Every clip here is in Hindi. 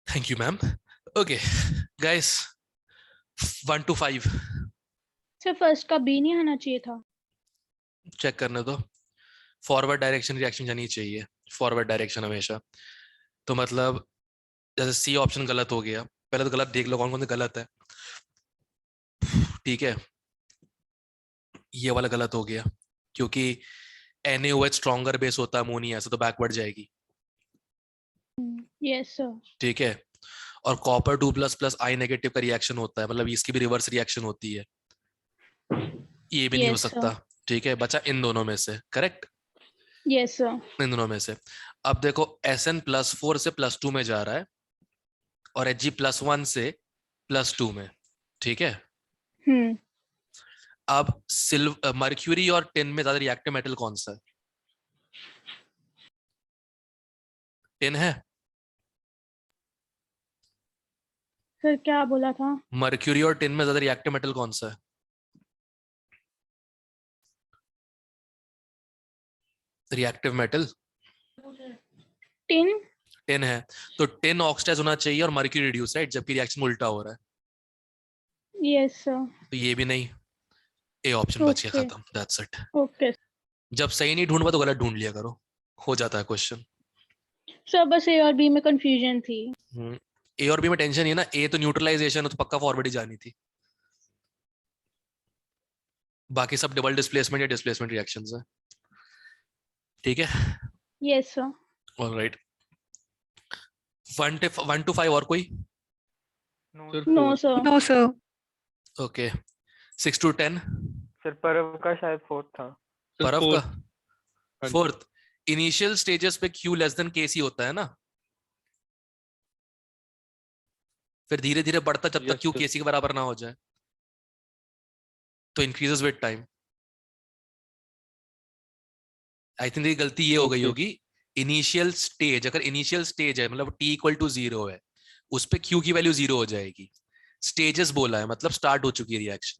Thank you ma'am. Okay guys, 1 to 5 sir first का बी नहीं आना चाहिए था। चेक करने दो। फॉरवर्ड डायरेक्शन रिएक्शन जानी चाहिए, फॉरवर्ड डायरेक्शन हमेशा। तो मतलब जैसे सी ऑप्शन गलत हो गया, पहले तो गलत देख लो कौन कौन से गलत है। ठीक है, ये वाला गलत हो गया क्योंकि NaOH स्ट्रॉन्गर बेस होता है अमोनिया से, तो बैकवर्ड जाएगी। Yes sir. ठीक है, और कॉपर 2++ I नेगेटिव का रिएक्शन होता है, मतलब इसकी भी रिवर्स रिएक्शन होती है, ये भी नहीं हो यस सर। सकता। ठीक है, बचा इन दोनों में से, करेक्ट, यस सर। इन दोनों में से। अब देखो Sn+4 से +2 में जा रहा है और Hg+1 से +2 में। ठीक है, हम्म। अब सिल्वर मर्क्यूरी और टिन में ज्यादा रिएक्टिव मेटल कौन सा है? टिन है। सर क्या बोला था? मर्क्यूरी और टिन में ज्यादा रिएक्टिव मेटल कौन सा है? Reactive metal tin. टिन है, तो टिन ऑक्सीडाइज होना चाहिए और मर्क्यूरी रिड्यूस, राइट, जबकि रिएक्शन उल्टा हो रहा है। Yes sir. तो ये भी नहीं, ए ऑप्शन बच गया, ओके। खत्म, दैट्स इट। ओके। जब सही नहीं ढूंढ पा तो गलत ढूंढ लिया करो, हो जाता है क्वेश्चन। सर बस ए और बी में कंफ्यूजन थी। ए और बी में टेंशन नहीं है ना, ए तो न्यूट्रलाइजेशन है तो पक्का फॉरवर्ड ही जानी थी, बाकी सब डबल डिस्प्लेसमेंट या डिस्प्लेसमेंट रिएक्शंस है। ठीक है, यस सर। ऑलराइट। 1 to 5 और कोई? No sir no 4। Sir. No sir. Okay, 6 to 10। Sir परव का शायद फोर्थ था। सर परफ का 4। हाँ जी। फोर्थ। इनिशियल स्टेजेस पे Q लेस देन KC होता है ना, फिर धीरे धीरे बढ़ता जब तक यस Q सर। KC के बराबर ना हो जाए, तो increases with time. I think गलती ये हो गई ओके। होगी। इनिशियल स्टेज, अगर इनिशियल स्टेज है मतलब T = 0 है, उस पे Q की वैल्यू 0 हो जाएगी। स्टेजेस बोला है मतलब स्टार्ट हो चुकी है रिएक्शन।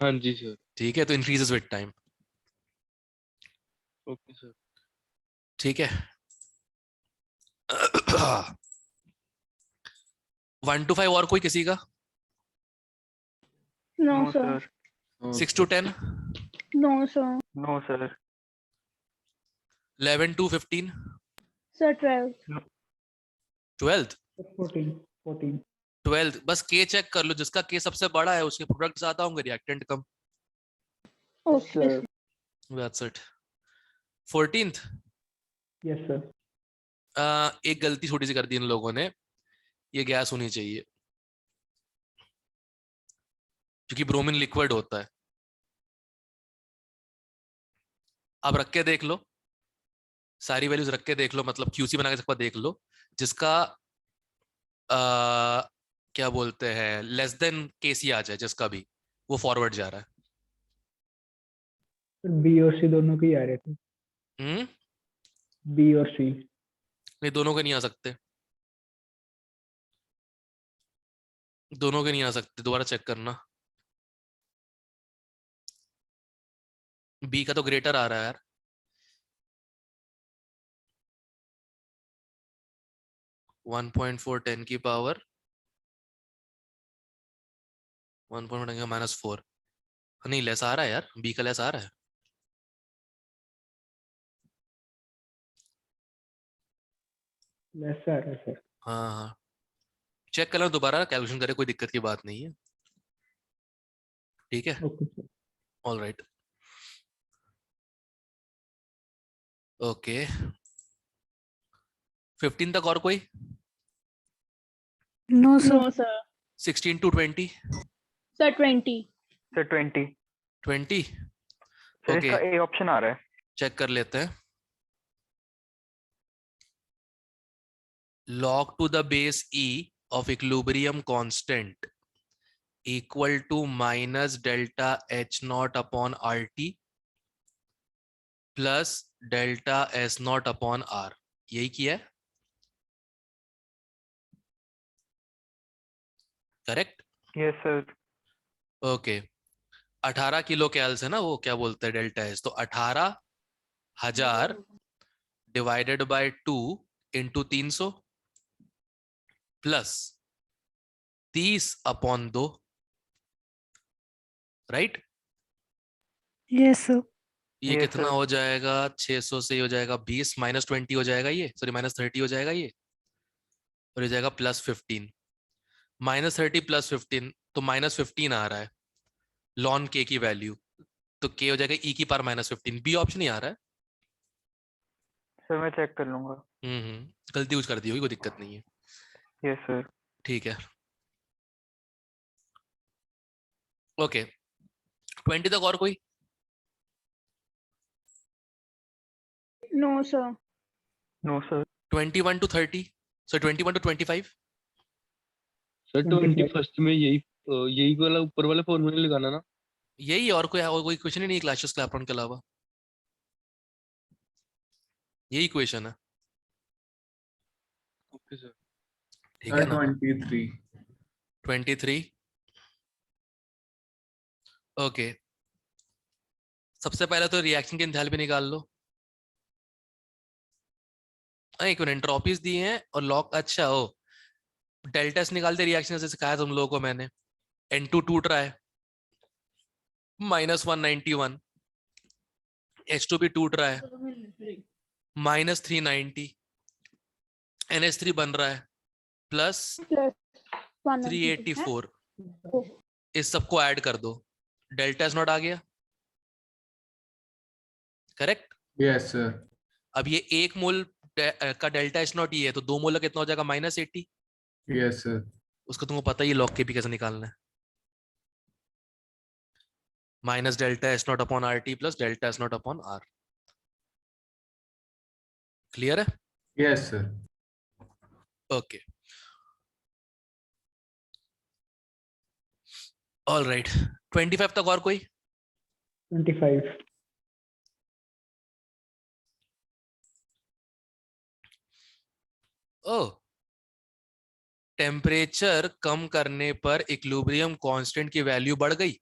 हाँ जी सर। ठीक है, तो increases with time. Okay sir. ठीक है। 1 to 5 और कोई किसी का? No no sir. Sir. 6 to 10। No sir. No sir. 11 to 15। Sir 12। 12th। 14 14 12th बस K चेक कर लो, जिसका K सबसे बड़ा है उसके प्रोडक्ट ज्यादा होंगे, reactant come. Okay. That's it. 14th। Yes sir. एक गलती छोटी सी कर दी इन लोगों ने, ये गैस होनी चाहिए क्योंकि ब्रोमीन लिक्विड होता है। अब रख के देख लो, सारी वैल्यूज रख के देख लो, मतलब QC बना के सबका देख लो, जिसका आ, क्या बोलते हैं लेस देन KC आ जाए, जिसका भी, वो फॉरवर्ड जा रहा बी और सी दोनों के ही आ रहे थे। है। बी और सी। नहीं, दोनों के नहीं आ सकते, दोनों के नहीं आ सकते, दोबारा चेक करना। बी का तो ग्रेटर आ रहा है यार। 1.4 10 की पावर 1.4 -4। नहीं, लेस आ रहा है यार, बी का लेस आ रहा है। लेस आ रहा है सर। हाँ हाँ, चेक कर लो दोबारा, कैलकुलेशन करे, कोई दिक्कत की बात नहीं है। ठीक है, okay sir. All right. Okay, 15 तक और कोई? No sir. No sir. 16 to 20। Sir 20। Sir 20। 20। Sir okay, इसका ए ऑप्शन आ रहा है। चेक कर लेते हैं। log to the base E of equilibrium constant equal to minus delta H naught upon RT plus delta S naught upon R, यही किया है, correct? Yes sir. Okay, 18 kilo cals है ना वो, क्या बोलते हैं डेल्टा एस, तो 18,000 divided by 2 into 300, plus 30/2, right? Yes, sir. ये Yes, कितना sir. हो जाएगा? 600 से हो जाएगा 20, -20 हो जाएगा, ये सॉरी -30 हो जाएगा ये, और हो जाएगा +15। -30 +15 तो -15 आ रहा है लॉन के की वैल्यू, तो के हो जाएगा e की पावर -15। बी ऑप्शन ही आ रहा है। सर मैं चेक कर लूंगा। गलती कुछ कर दी होगी, कोई दिक्कत नहीं है। Yes sir. ठीक है, ओके। 20 तक और कोई? No, sir. No sir. 21 to 30, so 21 to 25। Sir 25 21st में यही वाला ऊपर वाला फॉर्मूला लगाना ना। यही, और कोई क्वेश्चन ही नहीं क्लैशेस क्लैपटन के अलावा, यही क्वेश्चन है। Okay sir. ठीक है ना? 23 23, ओके। सबसे पहले तो रिएक्शन की एंथैल्पी निकाल लो। एक मिनट, एंट्रोपीज दी हैं और लॉग, अच्छा हो डेल्टा एस निकालते रिएक्शन से सिखाया तुम लोगों को मैंने। N2 टूट रहा है -191, H2 भी टूट रहा है -390, NH3 बन रहा है Plus +192. 384। Oh. इस सबको ऐड कर दो, डेल्टा एस नॉट आ गया, करेक्ट? Yes sir. अब ये 1 मोल का डेल्टा एस नॉट ये है, तो 2 मोल का कितना हो जाएगा? -80। Yes sir. उसको तुमको पता ही लॉग के भी कैसे निकालना है, -delta S0/RT + delta S0/R। Clear है? Yes sir. Okay, all right. 25 तक और कोई? 25 ओह, टेम्परेचर कम करने पर इक्विलिब्रियम कांस्टेंट की वैल्यू बढ़ गई।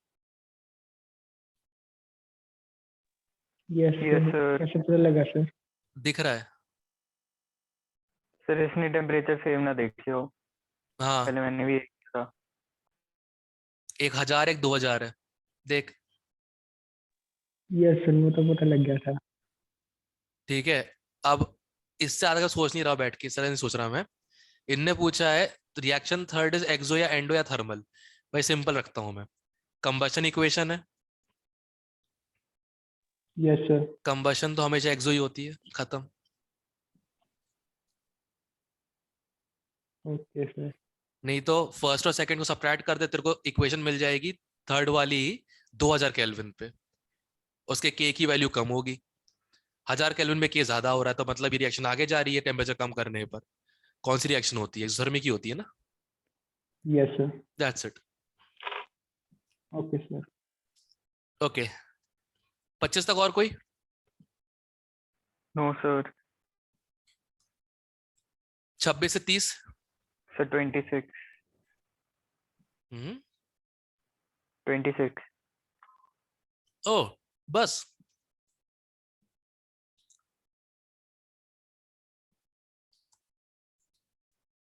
Yes yes sir. सर। कैसे पता लगा सर? दिख रहा है? सर इसने टेम्परेचर सेम ना देखी हो, हाँ, पहले मैंने भी देखा था। 1000 एक 2000 है, देख। यस सर, वो तो पता लग गया था। ठीक है, अब इससे ज्यादा का सोच नहीं रहा बैठ के, सर नहीं सोच रहा मैं। इनने पूछा है रिएक्शन थर्ड इज एक्सो या एंडो या थर्मल। भाई सिंपल रखता हूं मैं, कंबशन इक्वेशन है, यस सर। कंबशन तो हमेशा एक्सो ही होती है, खत्म। Okay sir. नहीं तो फर्स्ट और सेकंड को सब्ट्रैक्ट कर दे, तेरे को इक्वेशन मिल जाएगी थर्ड वाली 2000 केल्विन पे, उसके के की वैल्यू कम होगी। 1000 केल्विन में के ज्यादा हो रहा है, तो मतलब ये रिएक्शन आगे जा रही है टेम्परेचर कम करने पर। कौन सी रिएक्शन होती है? एक्सोथर्मिक की होती है ना। Yes sir. That's it. Okay sir. Okay, 25 तक और कोई? No sir. 26 से 30। सर 26। 26। ओह, बस।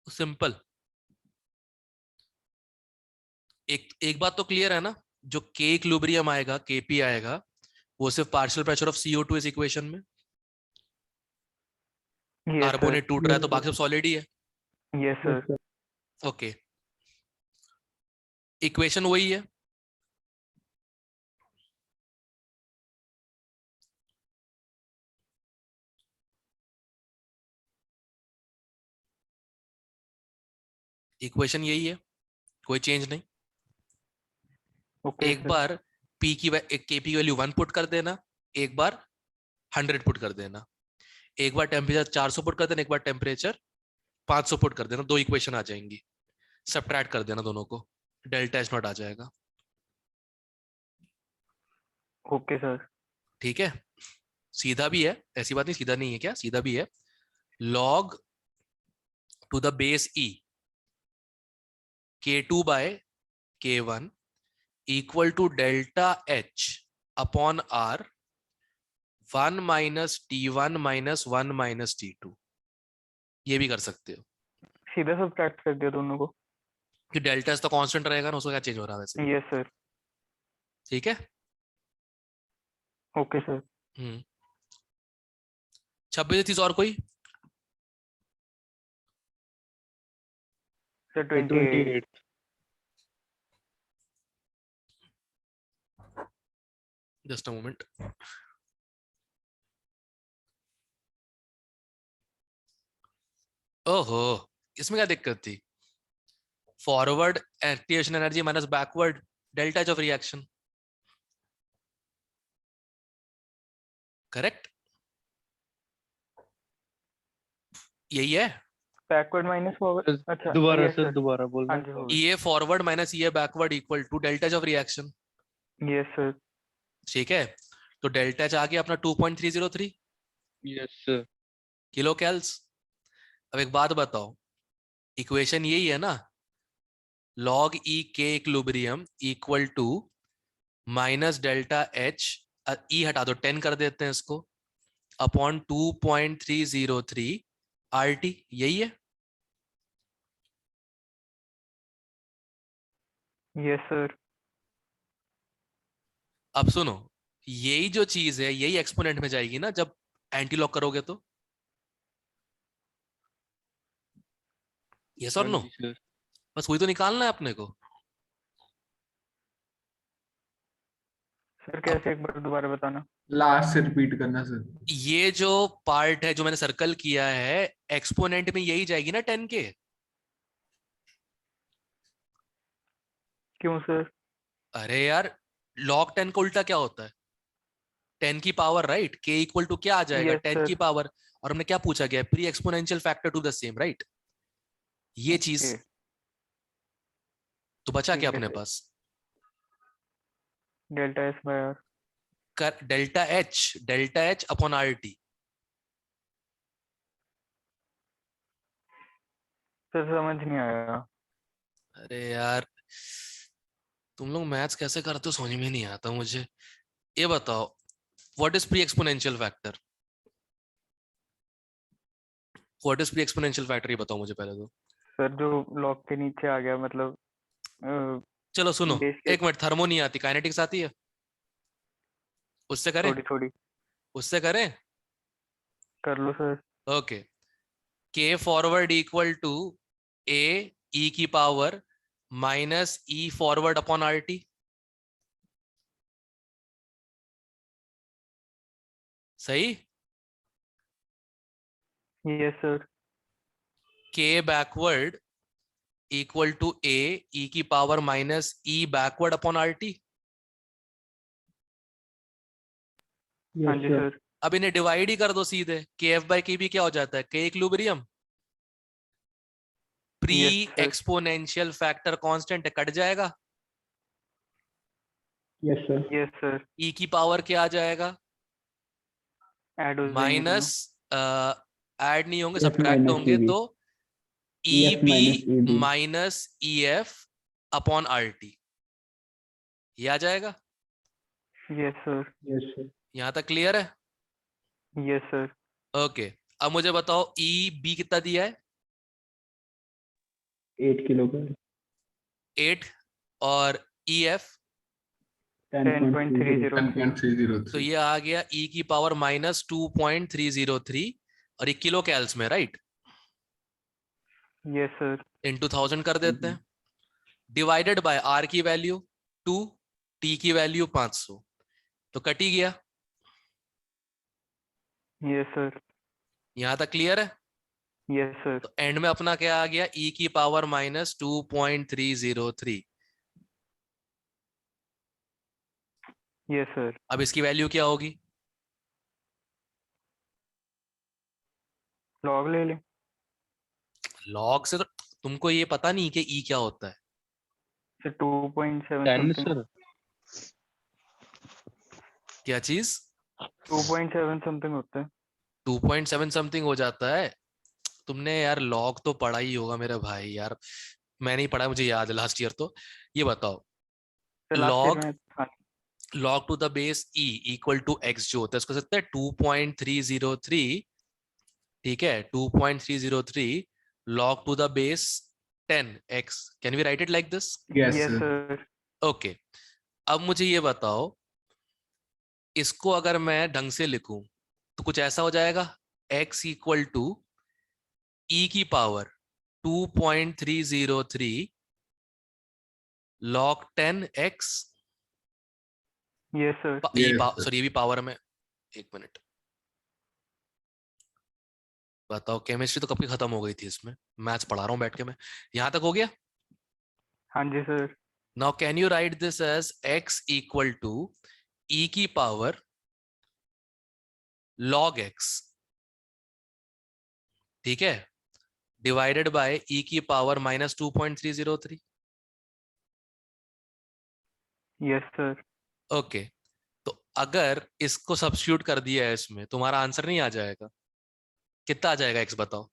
सिंपल। एक बात तो क्लियर है ना, जो के इक्विलिब्रियम आएगा, केपी आएगा, वो सिर्फ पार्शियल प्रेशर ऑफ CO2 इस इक्वेशन में। यस कार्बोनेट टूट रहा है तो Yes, बाकी सब सॉलिड ही है। Sir. Yes yes sir. Sir. Okay, equation वही है। इक्वेशन यही है, कोई चेंज नहीं। ओके एक सर। बार केपी की वैल्यू 1 पुट कर देना, एक बार 100 पुट कर देना, एक बार टेम्परेचर 400 पुट कर देना, एक बार टेम्परेचर 500 पुट कर देना, दो इक्वेशन आ जाएंगी। सब्ट्रैक्ट कर देना दोनों को, डेल्टा एस नॉट आ जाएगा। Okay sir. ठीक है, सीधा भी है, ऐसी बात नहीं सीधा नहीं है, क्या सीधा भी है। log to the base e k2 by k1 equal to delta h upon r 1 - T1 - 1 - T2। ये भी कर सकते हो। सीधा सब्ट्रैक्ट कर दिया दोनों को। कि डेल्टा एस तो कांस्टेंट रहेगा ना, उसका क्या चेंज हो रहा है वैसे? Yes sir. ठीक है। Okay sir. 26 और कोई? सर 28। 28। Just a moment. ओहो, इसमें क्या दिक्कत थी? Forward activation energy minus backward delta H of reaction, correct? यही है। Backward minus forward. अच्छा दोबारा यस सर, सर। दोबारा बोलना। हाँ जी हो गया। ये फॉरवर्ड माइनस ये backward equal to delta H of reaction. Yes sir. ठीक है, तो डेल्टा एच आ गया अपना 2.303 यस सर। किलो कैल्स। अब एक बात बताओ, इक्वेशन यही है ना, log e k equilibrium equal to minus delta H, E हटा दो 10 कर देते हैं इसको, अपॉन 2.303 RT, यही है। Yes sir. अब सुनो, यही जो चीज है यही एक्सपोनेंट में जाएगी ना जब एंटी लॉक करोगे तो। यस और हाँ नो? जी सर। बस वही तो निकालना है अपने को। सर कैसे, एक बार दोबारा बताना। लास्ट से रिपीट करना सर। ये जो पार्ट है जो मैंने सर्कल किया है, एक्सपोनेंट में यही जाएगी ना 10 के। क्यों सर? अरे यार, log 10 का उल्टा क्या होता है? 10 की power, right? k equal to क्या आ जाएगा? Yes, 10 sir. की पावर। और हमने क्या पूछा गया? Pre exponential factor to the same, right? ये चीज। Okay, तो बचा ठीक क्या है अपने सर। पास? Delta S by R. Delta H upon R T. Sir समझ नहीं आया। अरे यार, तुम लोग मैथ्स कैसे करते हो समझ में नहीं आता मुझे। ये बताओ, what is pre exponential factor? What is pre exponential factor, ये बताओ मुझे पहले तो। सर जो लॉग के नीचे आ गया, मतलब चलो सुनो, बेस के एक मिनट, थर्मो नहीं आती, काइनेटिक्स आती है, उससे करें? थोड़ी थोड़ी उससे करें? कर लो सर। ओके, के फॉरवर्ड इक्वल टू ए ई की पावर माइनस ई फॉरवर्ड अपॉन आर टी। सही? Yes sir. के बैकवर्ड इक्वल टू ए ई की पावर माइनस ई बैकवर्ड अपॉन आर टी। हाँ यस जी सर। सर। अब इन्हें डिवाइड ही कर दो सीधे, के एफ बाई के भी क्या हो जाता है? K equilibrium. Pre yes sir. Exponential factor constant है, कट जाएगा। Yes sir. Yes sir. E की पावर क्या आ जाएगा? ऐड हो जाएंगे माइनस, ऐड नहीं होंगे, F सब्ट्रैक्ट minus होंगे, EV. तो E EF minus B EB. Minus E F upon R T, ये आ जाएगा। दोनों। Yes sir. Yes sir. यहां तक क्लियर है? Yes sir. ओके, अब मुझे बताओ ई बी कितना दिया है? 8 किलो का 8, और ई एफ? 10.30. 10.303। 10.303। तो ये आ गया ई की पावर माइनस 2.303, और ये किलो कैल्स में, राइट? Yes sir. इंटू 1000 कर देते हैं, डिवाइडेड बाय आर की वैल्यू 2, टी की वैल्यू 500, तो कट ही गया। Yes sir. यहां तक क्लियर है? Yes sir. तो एंड में अपना क्या आ गया? ई की पावर माइनस 2.303। Yes sir. अब इसकी वैल्यू क्या होगी? लॉग ले लें। लॉग से तो तुमको ये पता नहीं कि ई क्या होता है। Sir 2.7 10 something. सर। क्या चीज? 2.7 समथिंग होता है। 2.7 समथिंग हो जाता है? तुमने यार लॉग तो पढ़ा ही होगा मेरे भाई यार, मैं नहीं पढ़ा, मुझे याद है लास्ट ईयर। तो ये बताओ, सर लास्ट ईयर लॉग में हाँ। log to the base E equal to X जो होता है, इसको सकते हैं 2.303, ठीक है? 2.303 log to the base 10x. Can we write it like this? Yes, Yes, sir. sir. Okay. अब मुझे ये बताओ, इसको अगर मैं ढंग से लिखूं तो कुछ ऐसा हो जाएगा, x इक्वल टू e की power 2.303 log 10x. Yes, sir. Yes, sir. Sorry, ये भी पावर में, एक मिनट बताओ, केमिस्ट्री तो कब की खत्म हो गई थी, इसमें मैथ्स पढ़ा रहा हूं बैठ के मैं। यहां तक हो गया? हाँ जी sir. Now can you write this as x equal to e की पावर log x, ठीक है, डिवाइडेड बाय e की पावर -2.303. Yes, sir. ओके, तो अगर इसको सब्स्टिट्यूट कर दिया है इसमें, तुम्हारा आंसर नहीं आ जाएगा? कितना आ जाएगा x बताओ?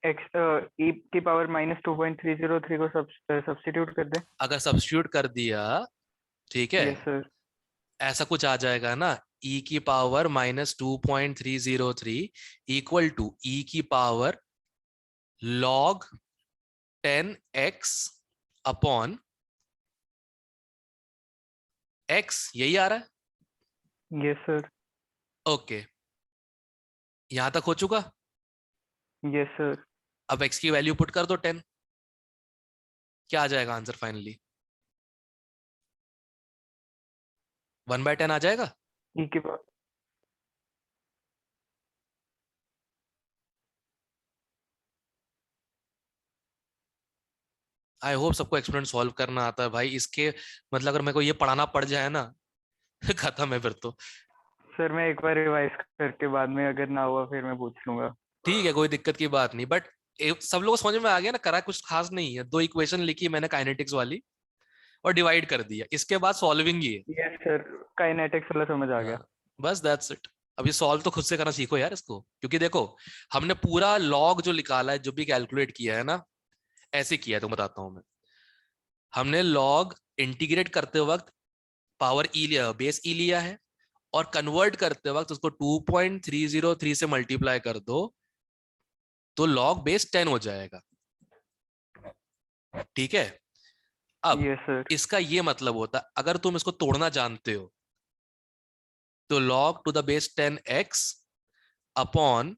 X e की पावर -2.303 को सब्स्टिट्यूट कर दे. अगर सब्स्टिट्यूट कर दिया, ठीक है, Yes, sir. ऐसा कुछ आ जाएगा ना, e की पावर -2.303 इक्वल टू e की power log 10x upon x, यही आ रहा है? Yes, sir. ओके, यहां तक हो चुका? Yes, sir. अब x की वैल्यू पुट कर दो 10, क्या आ जाएगा आंसर फाइनली? 1/10 आ जाएगा? e की पावर आई होप सबको एक्सपेरिमेंट सॉल्व करना आता है भाई। इसके मतलब अगर मेरे को ये पढ़ाना पड़ जाए ना खत्म है फिर तो। सर मैं एक बार रिवाइज करके बाद में अगर ना हुआ फिर मैं पूछ लूंगा. ठीक है, कोई दिक्कत की बात नहीं, बट सब लोगों को समझ में आ गया ना, करा कुछ खास नहीं है, 2 इक्वेशन लिखी मैंने काइनेटिक्स वाली और डिवाइड कर दिया, इसके बाद सॉल्विंग ही है। यस सर, काइनेटिक्स वाला समझ आ गया. हाँ, बस दैट्स इट। अब ये सॉल्व तो खुद से करना सीखो यार इसको, क्योंकि देखो हमने पूरा लॉग जो निकाला है, जो भी कैलकुलेट किया है ना, ऐसे किया है, तो बताता हूं मैं। हमने लॉग इंटीग्रेट करते वक्त पावर ई लिया, बेस ई लिया है, और कन्वर्ट करते वक्त उसको 2.303 से मल्टीप्लाई कर दो तो लॉग बेस 10 हो जाएगा। ठीक है, अब यस सर. इसका ये मतलब होता है, अगर तुम इसको तोड़ना जानते हो तो log to the base 10x upon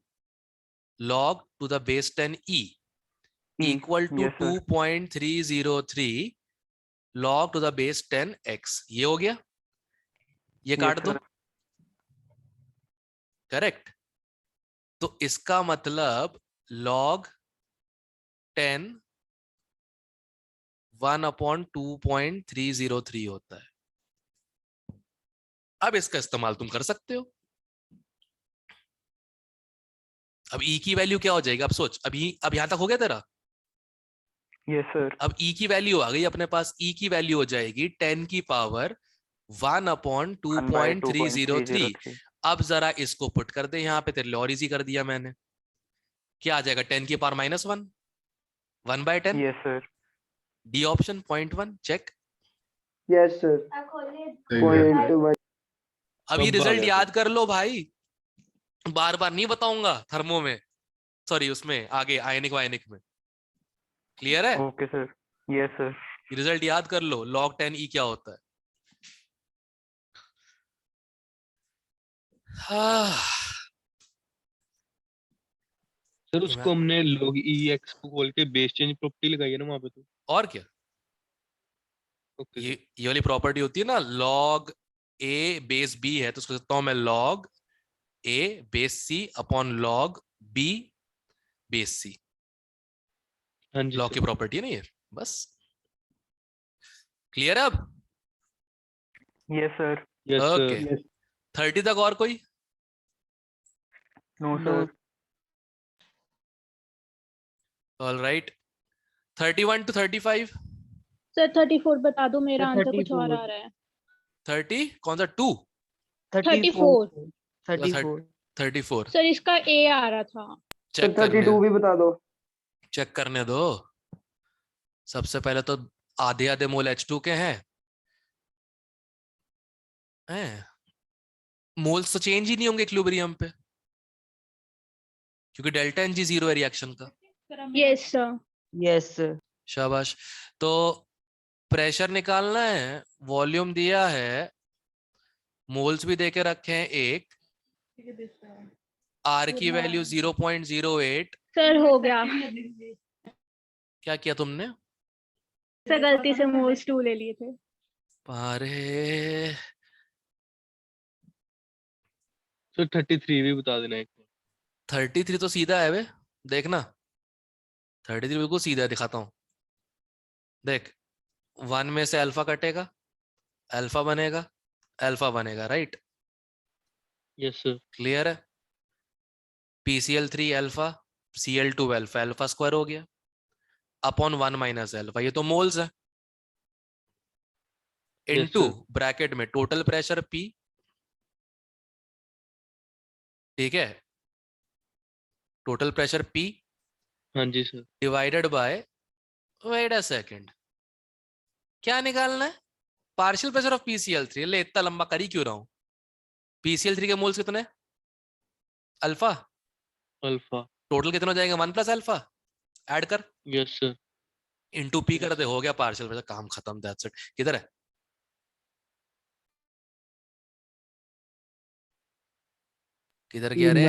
log to the base 10e equal to yes, sir. 2.303 log to the base 10x। ये हो गया, ये काट Yes, दो, sir. करेक्ट। तो इसका मतलब log 10 1/2.303 होता है। अब इसका इस्तेमाल तुम कर सकते हो। अब e की वैल्यू क्या हो जाएगी, अब सोच, अब यहां तक हो गया तेरा? Yes sir. अब e की वैल्यू आ गई अपने पास, e की वैल्यू हो जाएगी 10 की पावर 1/2.303। अब जरा इसको पुट कर दे यहाँ पे, तेरे लिए और इजी कर दिया मैंने। क्या आ जाएगा, 10 की power -1, 1/10। Yes sir. D option 0.1 check. Yes sir. सही है। अब ये सब आ रिजल्ट गया याद कर लो भाई, बार बार नहीं बताऊंगा थर्मो में, सॉरी उसमें आगे आयनिक वायनिक में। क्लियर है? Okay sir. Yes sir. ये रिजल्ट याद कर लो, log 10e क्या होता है। सर उसको हमने log ex को खोल के बेस चेंज प्रॉपर्टी लगाई है ना वहां पे तो। और क्या, ओके ये वाली प्रॉपर्टी होती है ना, log a बेस b है तो उसको लिखता हूं मैं log a base c upon log b base c। हाँ जी लॉ सर। की प्रॉपर्टी है ना ये, बस। क्लियर है अब? Yes sir. Yes okay, sir. Yes 30 तक और कोई? No sir. All right, 31 to 35। Sir 34 बता दो, मेरा सर, आंसर कुछ और 34 आ रहा है। 30 कौन सा, 2? 34 34 सर, इसका ए आ रहा था। चेक करने, 32 भी बता दो. चेक करने दो। सबसे पहले तो आधे आधे मोल H2 के हैं, मोल्स तो चेंज ही नहीं होंगे इक्विलिब्रियम पे। क्योंकि डेल्टा एन जी जीरो है रिएक्शन का। Yes sir. Yes, sir. शाबाश। तो प्रेशर निकालना है, वॉल्यूम दिया है, मोल्स भी देके रखे हैं एक, आर की वैल्यू 0.08। सर हो गया क्या किया तुमने? सर, गलती से मोल्स 2 ले लिए थे। अरे सर 33 भी बता देना एक बार। 33 तो सीधा है बे, देखना 33 बिल्कुल सीधा है, दिखाता हूँ देख। 1 में से अल्फा कटेगा, अल्फा बनेगा, अल्फा बनेगा, राइट? Yes sir. क्लियर है? PCl3 alpha, Cl2 alpha, alpha square हो गया अपॉन 1 माइनस अल्फा, ये तो मोल्स है, यस इनटू सर। ब्रैकेट में टोटल प्रेशर P, ठीक है, टोटल प्रेशर P हाँ जी sir. Divided by, wait a second, क्या निकालना है? Partial pressure of PCl3। ले इतना लंबा कर ही क्यों रहा हूं? PCl3 के मोल्स कितने? अल्फा। अल्फा। टोटल कितना हो जाएगा? 1 प्लस अल्फा, ऐड कर, यस सर। इनटू P कर दे, हो गया पार्शियल प्रेशर, काम खत्म, दैट्स इट। किधर है? किधर गया रे?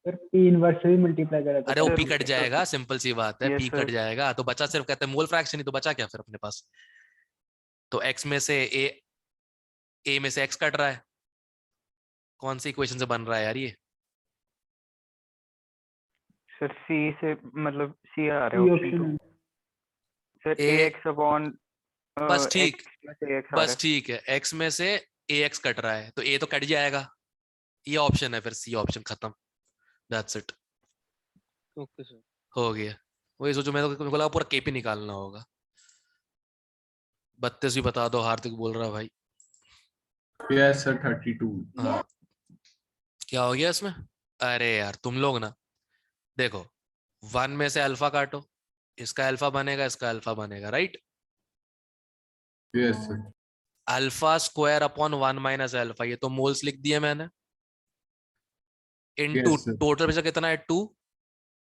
P इनवर्स भी मल्टीप्लाई करा था अरे वो सर, P कट जाएगा, सिंपल सी बात है, यस P सर। कट जाएगा तो बचा सिर्फ, कहते हैं मोल फ्रैक्शन ही तो बचा क्या फिर अपने पास? तो x में से a में से x कट रहा है, कौन सी इक्वेशन से बन रहा है यार ये? सर सी से मतलब सी आ रहा C है option 2 option sir. A, ax upon बस ठीक, x प्लस ax आ रहा बस ठीक है, x में से ax कट रहा है तो a तो कट जाएगा, ये ऑप्शन है, फिर सी ऑप्शन, खत्म, दैट्स इट, ओके सर। हो गया। वही सोचो, मैं तो लगा पूरा केपी निकालना होगा। 32 भी बता दो, हार्दिक बोल रहा भाई। Yes sir 32। हाँ, क्या हो गया इसमें? अरे यार तुम लोग ना, देखो 1 में से अल्फा काटो, इसका अल्फा बनेगा, इसका अल्फा बनेगा, right? Yes sir. Alpha square upon 1 minus alpha, ये तो मोल्स लिख दिए मैंने, into yes sir. Total pressure कितना है 2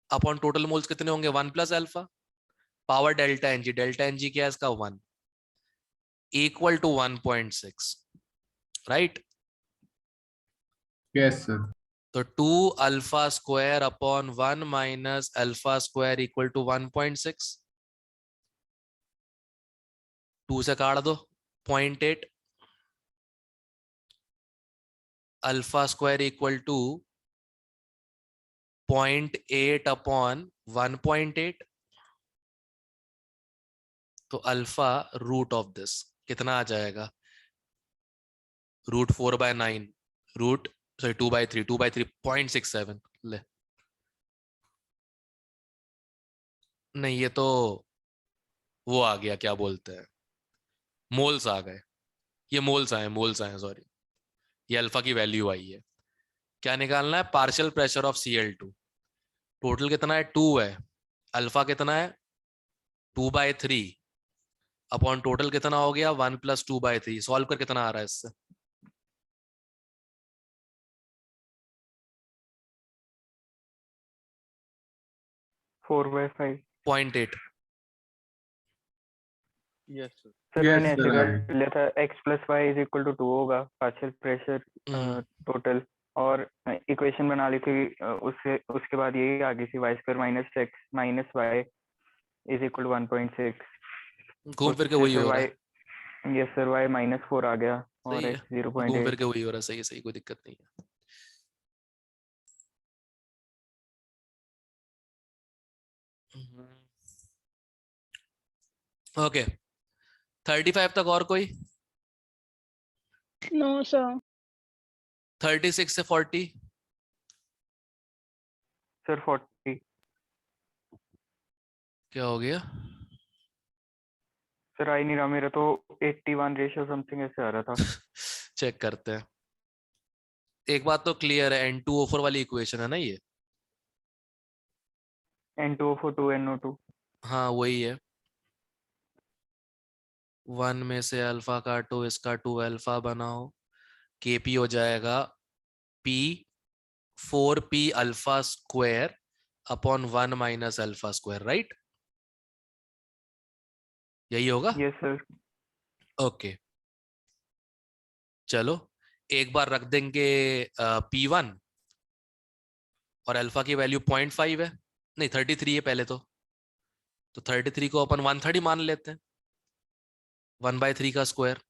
अपॉन टोटल मोल्स कितने होंगे 1 plus alpha, power delta NG, delta NG क्या है इसका 1, equal to 1.6, right? Yes sir. तो 2 alpha square upon 1 minus alpha square equal to 1.6, 2 से काट दो 0.8, alpha square equal to 0.8 upon 1.8, तो अल्फा रूट ऑफ दिस कितना आ जाएगा? रूट 4/9, रूट सॉरी 2/3, 2/3 0.67, ले नहीं, ये तो वो आ गया, क्या बोलते हैं, मोल्स आ गए, ये मोल्स आए, मोल्स आए, सॉरी, ये अल्फा की वैल्यू आई है। क्या निकालना है? Partial pressure of Cl2, total कितना है 2 है, अल्फा कितना है 2/3 अपॉन टोटल कितना हो गया 1 प्लस 2/3, सॉल्व कर कितना आ रहा है इससे? 4/5 0.8। Yes sir. सर। Yes, मैंने ऐसे sir, I- कर लिया था x plus y is equal to 2 होगा पार्शियल प्रेशर टोटल, और इक्वेशन बना ली थी उससे, उसके बाद यही आ गई थी y square minus x minus y is equal to 1.6। घूम फिर के वही हो रहा है, यस सर, y -4 आ गया और सही है, x घूम फिर 0.8। के वही हो रहा है, सही है, सही, कोई दिक्कत नहीं है। ओके, 35 तक और कोई? No sir. 36 से 40? सर 40। क्या हो गया? सर आई नहीं रहा, मेरा तो 81 रेशियो समथिंग ऐसे आ रहा था। चेक करते हैं। एक बात तो क्लियर है, N2O4 वाली इक्वेशन है ना ये? N2O4 2NO2। हाँ वही है, 1 में से अल्फा काटो, इसका 2 अल्फा बनाओ, Kp हो जाएगा P 4p alpha square upon 1 minus alpha square, right? यही होगा। Yes sir. ओके चलो एक बार रख देंगे P1 और अल्फा की वैल्यू 0.5 है, नहीं 33 है पहले तो 33 को अपन 130 मान लेते हैं, 1/3 का स्क्वायर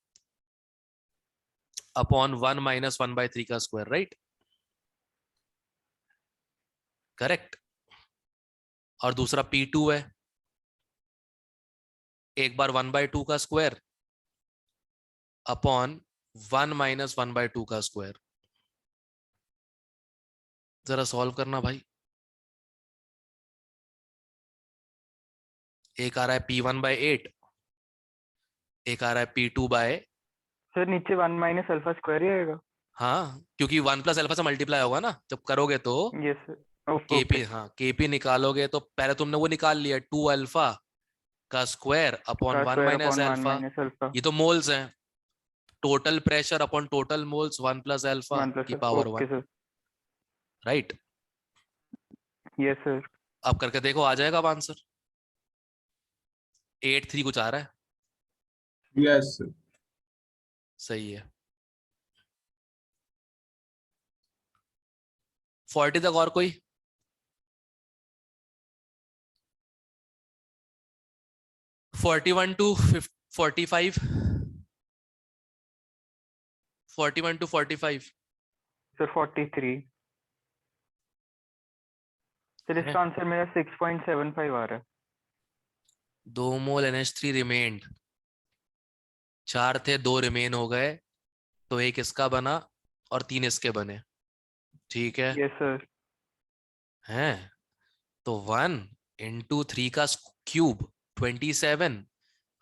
अपॉन 1 माइनस 1/3 का स्क्वायर, राइट? करेक्ट। और दूसरा P2 है, एक बार 1/2 का स्क्वायर अपॉन 1 माइनस 1/2 का स्क्वायर। जरा सॉल्व करना भाई। एक आ रहा है P1/8, एक आ रहा है P2/, सर नीचे 1 माइनस अल्फा स्क्वायर ही आएगा। हाँ क्योंकि 1 प्लस अल्फा से मल्टीप्लाई होगा ना जब करोगे तो। Yes sir. ओके केपी, हाँ केपी निकालोगे तो पहले तुमने वो निकाल लिया 2 अल्फा का square upon 1 minus upon 1 alpha, minus alpha ये तो मोल्स हैं। Total pressure upon total moles 1 plus alpha 1 की plus. Power okay 1, sir. Right? Yes sir. अब करके देखो आ जाएगा अब आंसर। 8-3 कुछ आ रहा है, Yes, sir. सही है। 40 तक और कोई? (41 to 45) 41 to 45 सर 43। सर है। इसका आंसर मेरा 6.75 आ रहा है। 2 मोल NH3 रिमेन्ड, 4 थे 2 रिमेन हो गए, तो एक इसका बना और 3 इसके बने, ठीक है? Yes sir. हैं तो 1 इंटू 3 का क्यूब 27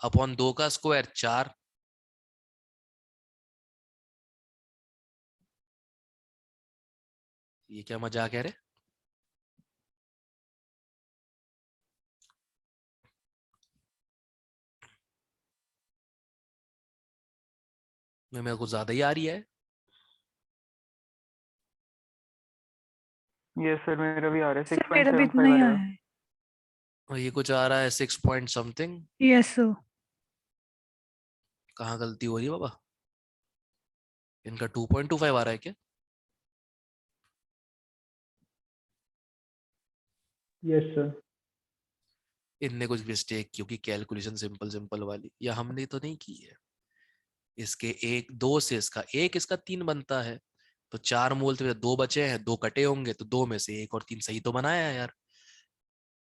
अपॉन 2 का स्क्वायर 4। ये क्या मजाक है रे? मेरे को ज्यादा ही आ रही है। यस सर मेरा भी आ रहा है सर मेरा भी 6.75 इतना ही आ आया रहा है। है। और ये कुछ आ रहा है 6 पॉइंट समथिंग। Yes sir. कहाँ गलती हो रही है बाबा? इनका 2.25 आ रहा है क्या? Yes sir. इनने कुछ मिस्टेक क्योंकि कैलकुलेशन सिंपल सिंपल वाली, या हमने तो नहीं की है। इसके 1 2 से इसका 1 इसका 3 बनता है, तो 4 मूल तो 2 बचे हैं, 2 कटे होंगे, तो 2 में से 1 और 3 सही तो बनाया है यार।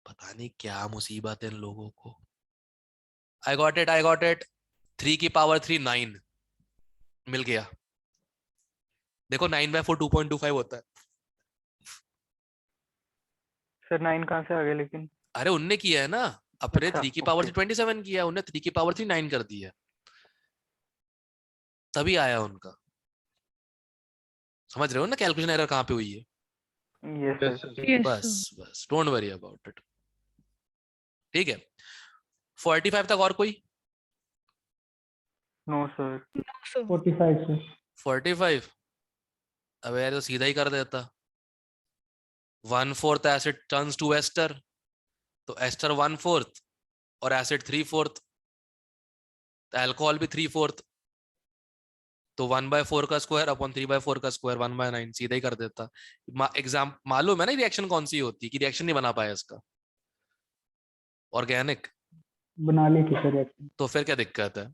पता नहीं क्या मुसीबत है इन लोगों को। I got it, I got it. 3 की पावर 3 9 मिल गया। देखो 9/4 2.25 होता है। सर 9 कहाँ से आ गया लेकिन? अरे उनने किया है ना, अपने अच्छा 3 की पावर ओके। 27 किया है, उनने 3 की पावर 9 कर दी है, तभी आया उनका। समझ रहे हो ना कैलकुलेशन एरर कहाँ पे हुई है? Yes yes sir. Sir. Yes बस सर। बस डोंट वरी अबाउट इट, ठीक है? 45 तक और कोई? No sir. No sir. 45 sir. 45? अब यार तो सीधा ही कर देता। 1/4 एसिड टर्न्स टू एस्टर, तो एस्टर 1/4 और एसिड 3/4, तो अल्कोहल भी 3/4, तो 1/4 का स्क्वायर अपॉन 3/4 का स्क्वायर 1/9, सीधा ही कर देता। एग्जाम मालूम है ना रिएक्शन कौन सी होती है, कि रिएक्शन नहीं बना पाया इसका ऑर्गेनिक, बना ली थी सर रिएक्शन। तो फिर क्या दिक्कत है?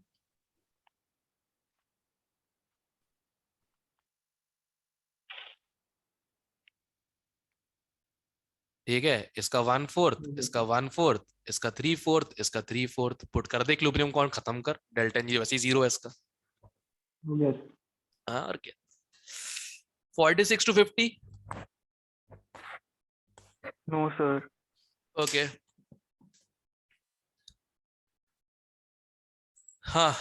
ठीक है, इसका 1/4, इसका 1/4, इसका 3/4, इसका 3/4, पुट कर दे इक्विलिब्रियम कौन खत्म कर, डेल्टा एन वैसे ही 0 है इसका। यस। हाँ और क्या। 46 to 50? No sir. ओके हाँ।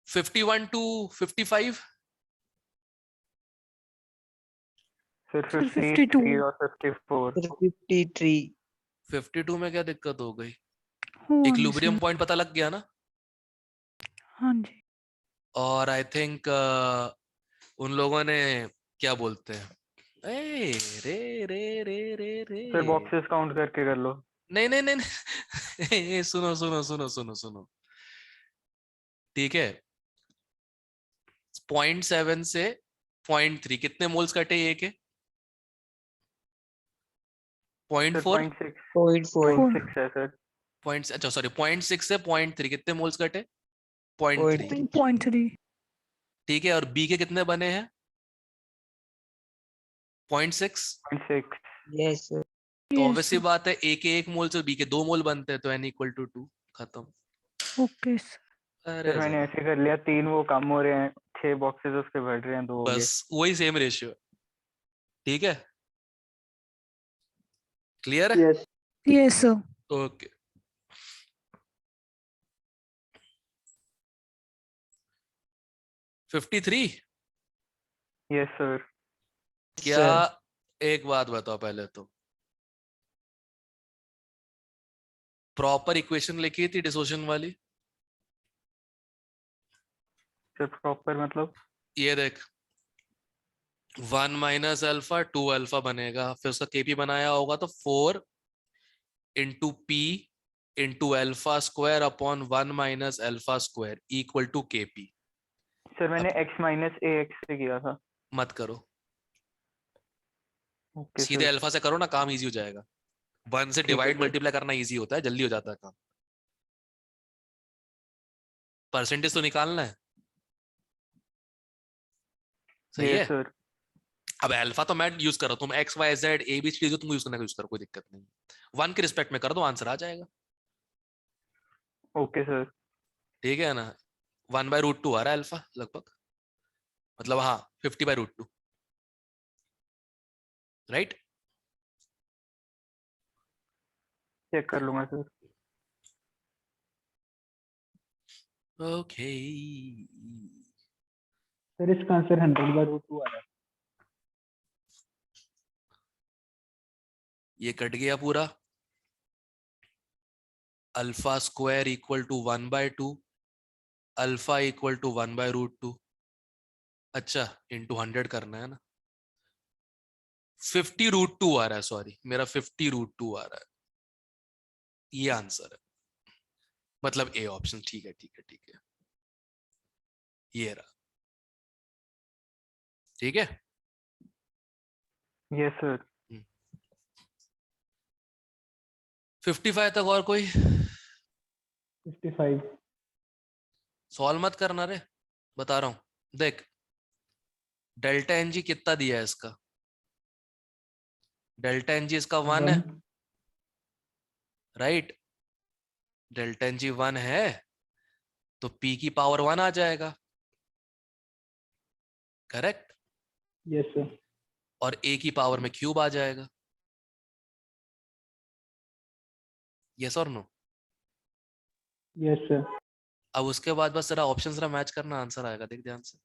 51 to 55? सर सर 53 52 और 54। सर 53। 52 में क्या दिक्कत हो गई? हुआ नहीं इक्विलिब्रियम सर। पॉइंट पता लग गया ना? हाँ जी। और आई थिंक उन लोगों ने क्या बोलते हैं ए रे रे रे रे रे फिर बॉक्सेस काउंट करके कर लो। नहीं नहीं नहीं नहीं। ए, सुनो सुनो सुनो सुनो सुनो, ठीक है। 0.7 से 0.3 कितने मोल्स कटे ये के? सर 0.4 0.4 0.6 है सर। पॉइंट, अच्छा सॉरी 0.6 से 0.3 कितने मोल्स कटे? 0.3। 0.3 ठीक है, और बी के कितने बने हैं? 0.6। 0.6 यस सर तो यस ऑब्वियसली बात है ए के 1 मोल से बी के 2 मोल बनते हैं, तो n इक्वल टू 2, खत्म। ओके सर अरे सर मैंने जरा, ऐसे कर लिया, 3 वो कम हो रहे हैं, 6 बॉक्सेस उसके बढ़ रहे हैं, 2 हो गए। बस वही सेम रेशियो, ठीक है, क्लियर है? Yes yes sir okay, fifty three. Yes sir. क्या, एक बात बताओ पहले तो, प्रॉपर इक्वेशन लिखी थी डिसोसिएशन वाली? सर प्रॉपर मतलब? ये देख, 1 माइनस अल्फा 2 अल्फा बनेगा, फिर उसका केपी बनाया होगा तो 4 into p into alpha square upon 1 minus alpha square equal to Kp. Sir मैंने अब x माइनस ए एक्स से किया था। मत करो, ओके सीधे सर। अल्फा से करो ना, काम इजी हो जाएगा। 1 से ठीक है डिवाइड सर। मल्टीप्लाई करना इजी होता है, जल्दी हो जाता है काम। परसेंटेज तो निकालना है, सही यस है। सर। अब अल्फा तो मैं यूज कर रहा हूँ, तुम x y z a b c जो तुम यूज करना यूज करो, कोई दिक्कत नहीं। 1 के रिस्पेक्ट में कर दो, आंसर आ जाएगा, ओके सर। ठीक है ना। 1/√2 आ रहा है अल्फा लगभग, मतलब हाँ 50/√2, राइट। चेक कर लूंगा सर। ओके, सर इसका आंसर 100/√2 आ रहा है। ये कट गया पूरा। Alpha square equal to 1/2, alpha equal to 1/√2। अच्छा, इंटू 100 करना है ना। 50√2 आ रहा है, सॉरी मेरा 50√2 आ रहा है, ये आंसर है, मतलब ए ऑप्शन। ठीक है ठीक है ठीक है, ये रहा, ठीक है। Yes sir. 55 तक और कोई 55 सॉल्व मत करना रे, बता रहा हूं देख। डेल्टा एन जी कितना दिया है इसका? डेल्टा एन जी इसका 1 है, 1 राइट। डेल्टा एन जी 1 है, तो पी की पावर 1 आ जाएगा, करेक्ट। यस सर और ए की पावर में क्यूब आ जाएगा, यस और नो। Yes sir. अब उसके बाद बस जरा ऑप्शन जरा मैच करना, आंसर आएगा, देख ध्यान से।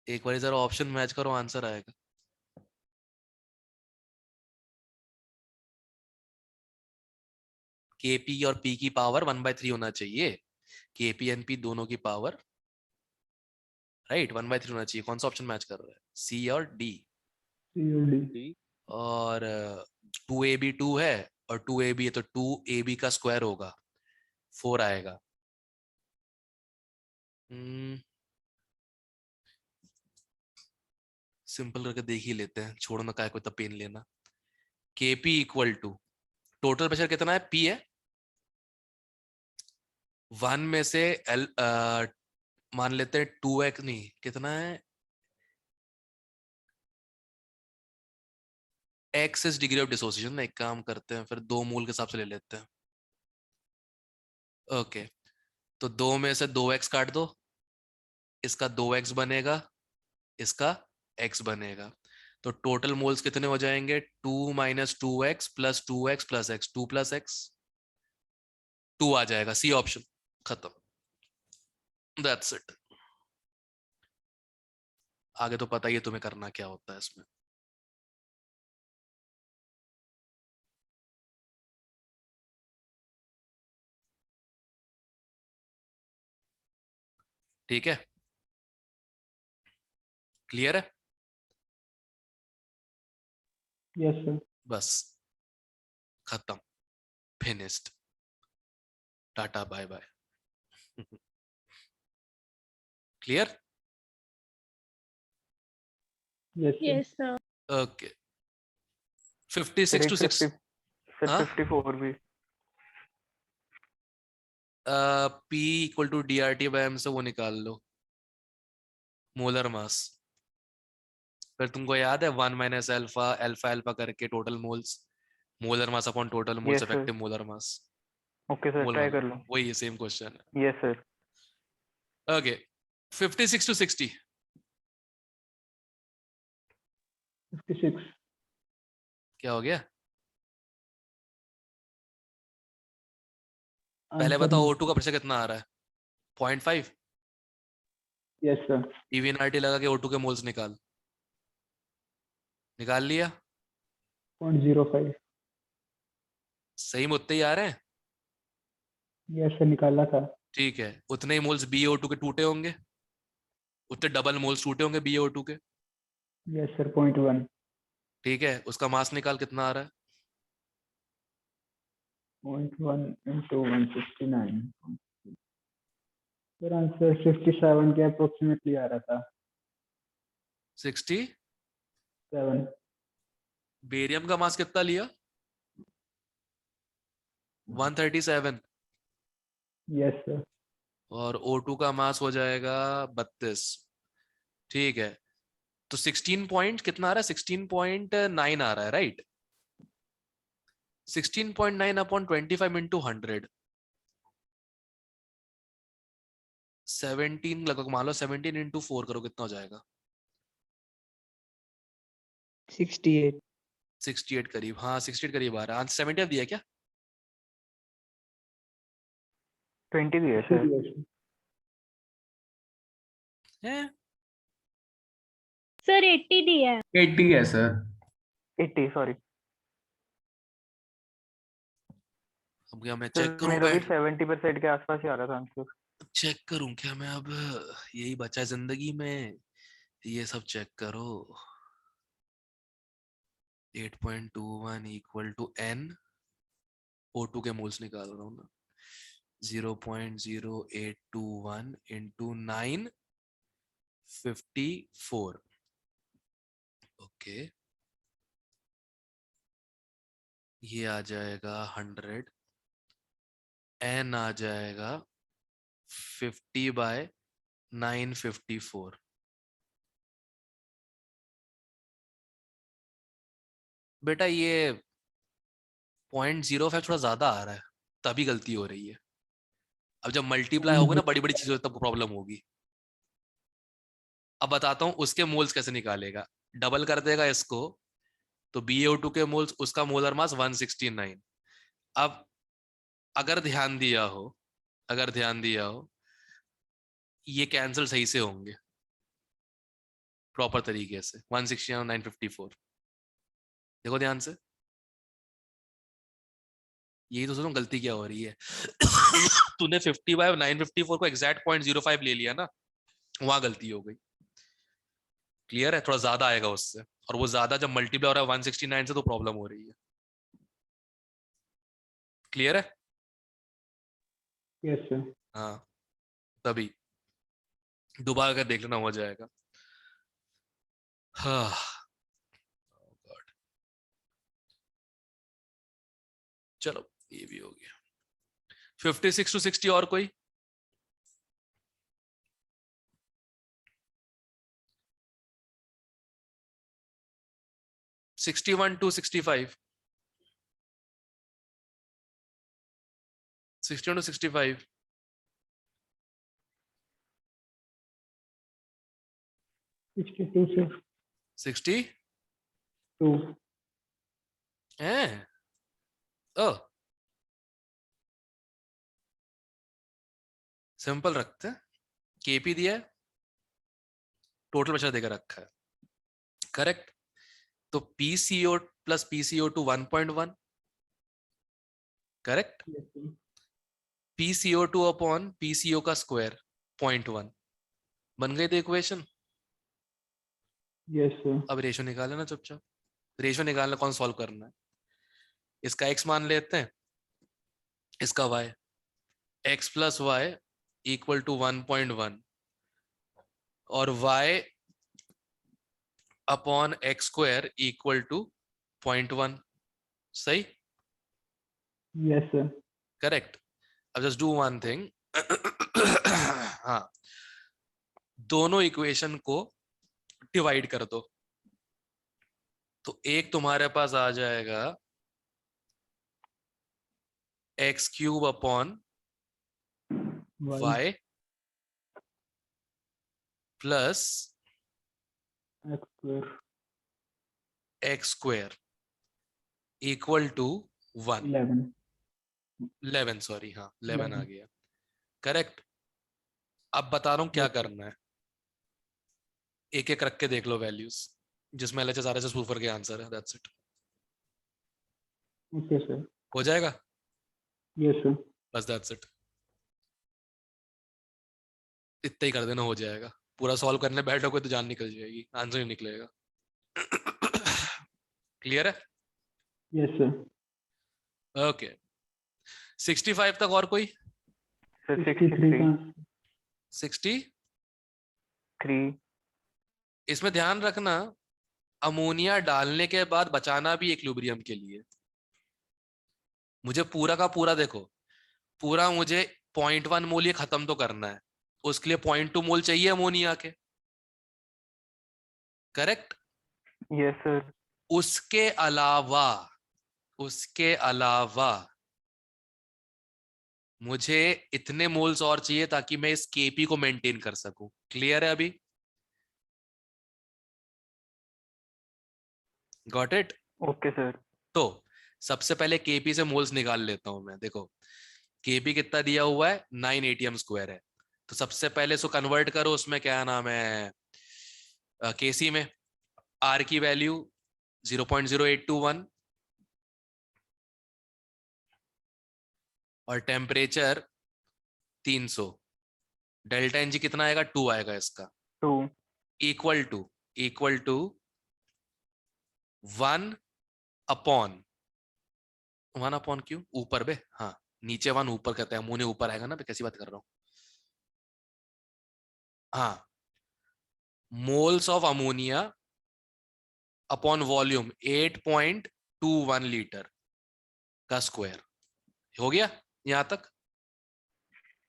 एक बार जरा ऑप्शन मैच करो, आंसर आएगा। केपी और पी की पावर 1/3 होना चाहिए, केपी एंड पी दोनों की पावर, राइट, 1/3 होना चाहिए। कौन सा ऑप्शन मैच कर रहा है, सी और डी? COD और 2ab 2 है, और 2ab है तो 2ab का स्क्वायर होगा, 4 आएगा। सिंपल करके देख ही लेते हैं, छोड़ो ना, काय को इतना पेन लेना। Kp equal to, total pressure कितना है, पी है, 1 में से एल मान लेते हैं 2x, नहीं कितना है, x is degree of dissociation ना। एक काम करते हैं फिर, 2 मूल के हिसाब से ले लेते हैं। ओके, तो 2 में से 2x काट दो, इसका 2x बनेगा, इसका x बनेगा, तो टोटल मोल्स कितने हो जाएंगे, 2 minus 2x plus 2x plus x, 2 plus x, 2 आ जाएगा, सी ऑप्शन, खत्म, दैट्स इट। आगे तो पता ही है तुम्हें करना क्या होता है इसमें। ठीक है, क्लियर है? Yes, sir. बस खत्म, finished, tata bye bye. Clear? Yes, sir. Yes, sir. Okay, 56 to 6 sir हाँ? 54 भी P equal to DRT by M से वो निकाल लो, मोलर मास। फिर तुमको याद है 1 माइनस अल्फा अल्फा अल्फा करके total moles, molar mass upon total moles, Yes, sir. Effective molar mass. Okay sir, mole try वाला कर लो। वही सेम क्वेश्चन यस सर। है। Okay, 56 to 60 56. क्या हो गया? पहले Answer बताओ no. O2 का प्रेशर कितना आ रहा है? 0.5। Yes, sir. EV/RT लगा के O2 के मोल्स निकाल लिया? 0.05. सही में उतने ही आ रहे हैं? Yes, sir. निकाला था. ठीक है, उतने ही मोल्स BaO2 के टूटे होंगे, उतने डबल मोल्स टूटे होंगे BaO2 के। Yes, sir. 0.1. ठीक है, उसका मास निकाल कितना आ रहा है? 0.1 into 169. Sir, answer 57 के approximately आ रहा था. 60। 7. बेरियम का मास कितना लिया? 137। Yes, sir. और O2 का मास हो जाएगा 32। ठीक है, तो 16 पॉइंट कितना आ रहा है? 16.9 आ रहा है, राइट? 16.9 अपॉन 25 इंटू 100, 17 लगभग, मान लो 17 इंटू 4 करो, कितना हो जाएगा? 68. 68 करीब, हाँ 68 करीब आ रहा है। आंसर 70 दिया क्या? 20 भी है सर। Yes, sir. है? सर 80 दिया है। 80 है सर। 80 सॉरी अब क्या मैं सर, चेक करूं? मेरा भी 70% के आसपास ही आ रहा था आंसर। चेक करूं क्या मैं अब? यही बचा है जिंदगी में, ये सब चेक करो। 8.21 इक्वल टू n, O2 के मोल्स निकाल रहा हूँ ना, 0.0821 इंटू 954। ओके, ये आ जाएगा 100, n आ जाएगा 50 बाय 954। बेटा ये 0.05 थोड़ा ज्यादा आ रहा है, तभी गलती हो रही है। अब जब मल्टीप्लाई होगा ना बड़ी बड़ी चीजों, तब प्रॉब्लम होगी। अब बताता हूं उसके मोल्स कैसे निकालेगा। डबल कर देगा इसको, तो BaO2 के मोल्स, उसका मोलर मास 169। अब अगर ध्यान दिया हो, ये कैंसिल सही से होंगे प्रॉपर तरीके से, 169 और 954। देखो ध्यान से, यही तो सोचो गलती क्या हो रही है। तूने 50 बाय 954 को एग्जैक्ट 0.05 ले लिया ना, वहां गलती हो गई। क्लियर है? थोड़ा ज्यादा आएगा उससे, और वो ज्यादा जब मल्टीप्लाई हो रहा है 169 से, तो प्रॉब्लम हो रही है। क्लियर है? Yes, sir. हाँ, तभी दोबारा कर देख लेना, हो जाएगा। हाँ, God. चलो ये भी हो गया। 56 to 60 और कोई? $61 to 65, 61 to 65। 62, sir. 60 2. हैं? ओ, सिंपल रखते हैं। KP दिया है, टोटल प्रेशर देकर रखा है, करेक्ट? तो PCO plus PCO2 1.1, correct? Yes, sir. PCO2 upon PCO का स्क्वायर 0.1, बन गई थी इक्वेशन। Yes, sir. अब रेशो निकाले ना चुपचाप, रेशो निकालना कौन सॉल्व करना है। इसका x मान लेते हैं, इसका y, x plus y equal to 1.1 और y upon x square equal to 0.1। सही, Yes, sir. करेक्ट। अब जस्ट डू वन थिंग हाँ, दोनों इक्वेशन को डिवाइड कर दो, तो एक तुम्हारे पास आ जाएगा x cube upon Y. Y plus X square. X square equal to 1। 11. 11 sorry, हाँ 11 आ 11. गया, करेक्ट। अब बता रहा हूं क्या Yes, sir. करना है, एक एक रख के देख लो वैल्यूज, जिसमें एलएचएस आरएचएस प्रूफर के आंसर है, दैट्स इट। Okay, sir. हो जाएगा, Yes, sir. बस दैट्स इट, इतना ही कर देना, हो जाएगा। पूरा सॉल्व करने बैठोगे तो जान निकल जाएगी, आंसर ही निकलेगा। क्लियर है? Yes, sir. ओके 65 तक और कोई? सर 63 का 60। 3 इसमें ध्यान रखना, अमोनिया डालने के बाद बचाना भी इक्विलिब्रियम के लिए। मुझे पूरा का पूरा देखो, पूरा मुझे 0.1 मोल ये खत्म तो करना है, उसके लिए 0.2 मोल चाहिए अमोनिया के, करेक्ट। Yes sir. उसके अलावा मुझे इतने मोल्स और चाहिए ताकि मैं इस केपी को मेंटेन कर सकूं। क्लियर है अभी? Got it? Okay sir. तो सबसे पहले केपी से मोल्स निकाल लेता हूं मैं। देखो केपी कितना दिया हुआ है, 9 ATM स्क्वायर है, तो सबसे पहले इसको कन्वर्ट करो, उसमें क्या नाम है, केसी में। आर की वैल्यू 0.0821 और टेम्परेचर 300। डेल्टा एनजी कितना आएगा, 2 आएगा इसका। 2 इक्वल टू 1 अपॉन क्यों ऊपर बे, हाँ नीचे 1 ऊपर कहते हैं, मुंह ने ऊपर आएगा ना, कैसी बात कर रहा हूं। हाँ, moles of ammonia upon volume 8.21 litre का स्क्वायर। हो गया यहां तक?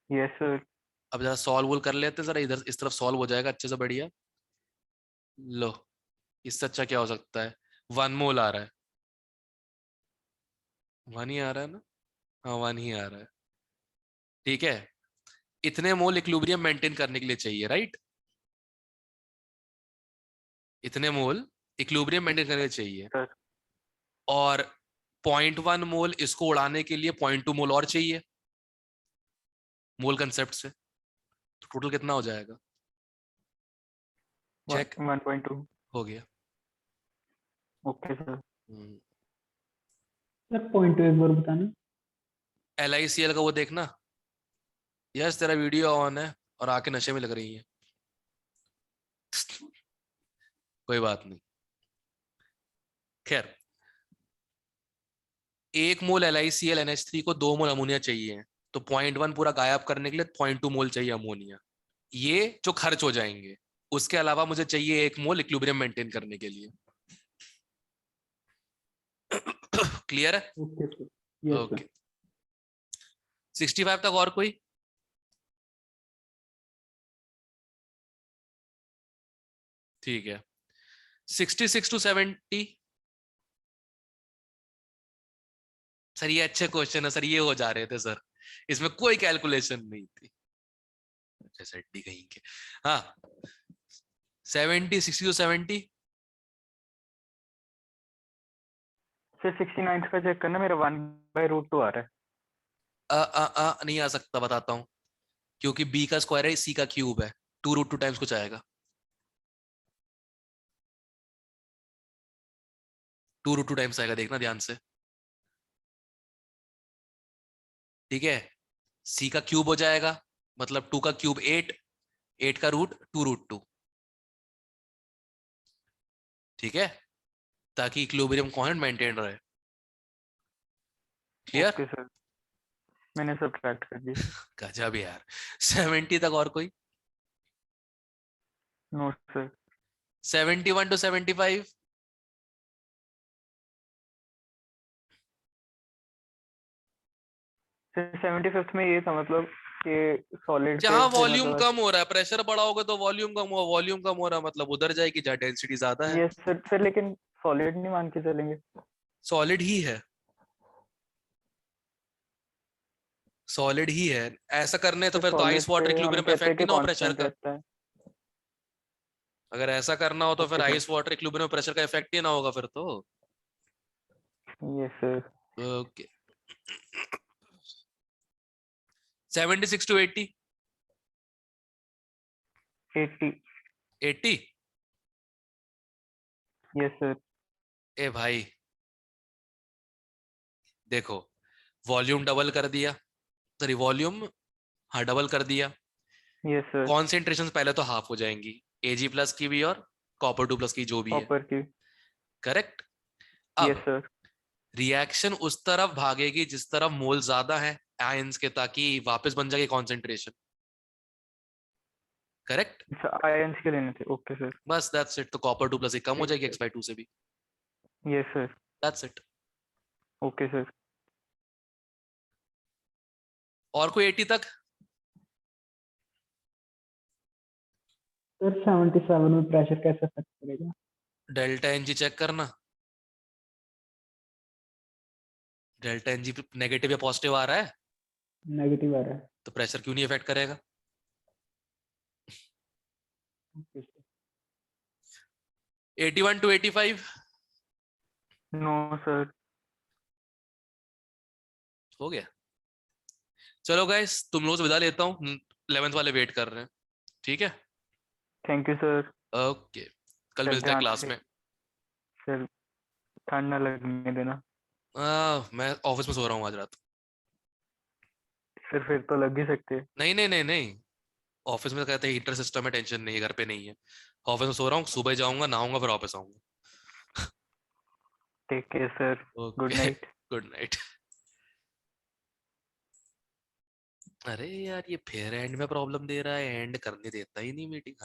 Yes sir. अब जरा सॉल्व कर लेते हैं, जरा इधर इस तरफ सॉल्व हो जाएगा अच्छे से, बढ़िया। लो, इससे अच्छा क्या हो सकता है, 1 मोल आ रहा है, 1 ही आ रहा है ना, हाँ 1 ही आ रहा है, ठीक है। इतने मोल इक्विलिब्रियम मेंटेन करने के लिए चाहिए, राइट? इतने मोल इक्विलिब्रियम मेंटेन करने के लिए चाहिए, सर। और 0.1 मोल इसको उड़ाने के लिए 0.2 मोल और चाहिए, मोल कंसेप्ट से। तो टोटल कितना हो जाएगा, चेक। 1.2 हो गया। Okay sir. सर पॉइंट एक बार बताना। LICL का वो देखना। यस तेरा वीडियो ऑन है और आके नशे में लग रही है। कोई बात नहीं, खैर 1 मोल LICL NH3 को 2 मोल अमोनिया चाहिए, तो 0.1 पूरा गायब करने के लिए 0.2 मोल चाहिए अमोनिया। ये जो खर्च हो जाएंगे, उसके अलावा मुझे चाहिए 1 मोल इक्विलिब्रियम मेंटेन करने के लिए। क्लियर है? Okay sir. Yes okay sir. 65 तक और कोई? ठीक है 66 to 70। सर ये अच्छे क्वेश्चन है सर, ये हो जा रहे थे सर, इसमें कोई कैलकुलेशन नहीं थी। जैसे कहीं के, हाँ 70, 60 to 70। सर 69 का चेक करना, मेरा 1/√2 आ रहा है। नहीं आ सकता, बताता हूं, क्योंकि b का स्क्वायर है, c का क्यूब है, 2√2 टाइम्स कुछ आएगा, 2√2 टाइम्स आएगा, देखना ध्यान से, ठीक है। c का क्यूब हो जाएगा, मतलब 2 का क्यूब 8, 8 का रूट 2√2, ठीक है, ताकि इक्विलिब्रियम कांस्टेंट मेंटेन रहे। क्लियर? ओके सर, मैंने सब्ट्रैक्ट कर दी। गजब यार। 70 तक और कोई? No sir. 71 to 75? Sir 75th में ये था मतलब कि सॉलिड पे जहां फिर वॉल्यूम मतलब कम हो रहा है, प्रेशर बढ़ा होगा तो वॉल्यूम कम हुआ, वॉल्यूम कम हो रहा है मतलब उधर जाएगी जहाँ डेंसिटी ज्यादा है। यस सर लेकिन सॉलिड नहीं मान के चलेंगे। सॉलिड ही है, सॉलिड ही है। ऐसा करने तो तो फिर तो सॉलिड आइस वाटर पे हम इक्विलिब्रियम पे कहते हैं इफेक्ट ही कि ना हो प्रेशर कांस्टेंट का। रहता है। अगर ऐसा करना हो तो फिर okay ice water equilibrium pressure का इफेक्ट ही ना होगा फिर तो। Sir. Yes sir. Okay. 76 to 80? 80। 80? Yes sir. ए भाई देखो, वॉल्यूम डबल कर दिया, सॉरी वॉल्यूम, हाँ डबल कर दिया, यस सर। कॉन्सेंट्रेशन पहले तो हाफ हो जाएंगी, Ag प्लस की भी और कॉपर 2 प्लस की जो भी है, कॉपर की। करेक्ट। यस अब सर। रिएक्शन उस तरफ भागेगी जिस तरफ मोल ज्यादा है आयंस के, ताकि वापस बन जाएगी कॉन्सेंट्रेशन, करेक्ट। आयंस के लेने थे। Okay sir. बस दैट्स इट। तो कॉपर 2 प्लस कम हो ठीक जाएगी है। x/2 से भी, yes sir. That's it. Okay sir. और कोई 80 तक? सर 77 में प्रेशर कैसे अफेक्ट करेगा? डेल्टा एनजी चेक करना, डेल्टा एनजी नेगेटिव या पॉजिटिव आ रहा है नेगेटिव आ रहा है। तो प्रेशर क्यों नहीं इफेक्ट करेगा? Okay sir. 81 to 85? No sir. हो गया। चलो गाइस तुम लोगों से विदा लेता हूँ, 11th वाले वेट कर रहे हैं, ठीक है। Thank you sir. ओके, कल सर मिलते हैं ध्यान क्लास से में। सर, ठंड ना लगने देना। मैं ऑफिस में सो रहा हूँ आज रात। सर फिर तो लग ही सकते हैं। नहीं नहीं नहीं नहीं, ऑफिस में कहते हैं हीटर सिस्टम है, टेंशन नहीं है, घर पे नहीं है। ऑफिस में सो रहा हूँ, सुबह जाऊंगा नहाऊंगा फिर ऑफिस आऊंगा। Take care sir. Good okay, night. Good night. अरे यार ये फिर एंड में प्रॉब्लम दे रहा है, एंड करने देता ही नहीं मीटिंग।